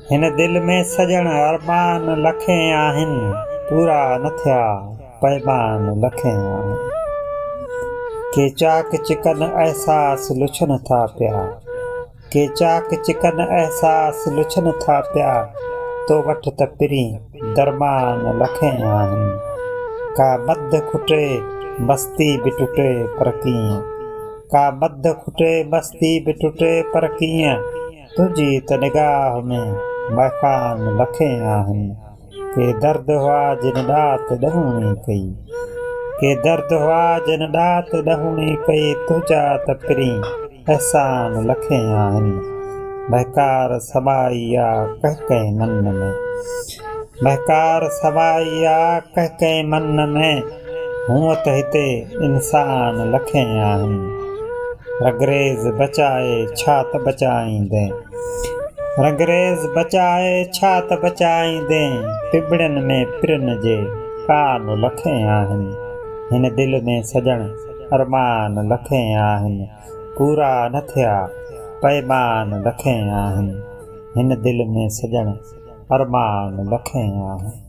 हिन दिल में सजण अरमान लखे आहिनि, पूरा न थिया पैमान लखे आहिनि। के चाक चिकन एहसास लुछन था पिया, के चाक चिकन एहसास लुछन था पिया, तो वठ त पिरी दरमान लखे आहिनि। का मद खुटे मस्ती भी टुटे पर कीअं, का मद खुटे मस्ती भी टुटे पर कीअं, तुंहिंजी त निगाह में मकान लखे आहिनि। के दर्द हुआ जिन ॾात ॾहूणी कई, के दर्द हुआ जिन ॾात ॾहूणी कई, तुंहिंजा त पिरी एहसान लखे आहिनि। बहकार समाई आहे कंहिं कंहिं मन में, बहकार समाई आहे कंहिं कंहिं मन में, हूअं त हिते इंसान लखे आहिनि। रंगरेज़ बचाए छा त बचाईंदे, रंगरेज़ बचाए छा त बचाईंदे, टिबड़ियुनि में पिरनि जे कान लखे आहिनि। हिन दिल में सजण अरमान लखे आहिनि, पूरा न थिया पैमान लखे आहिनि। हिन दिल में सजण अरमान लखे आहिनि।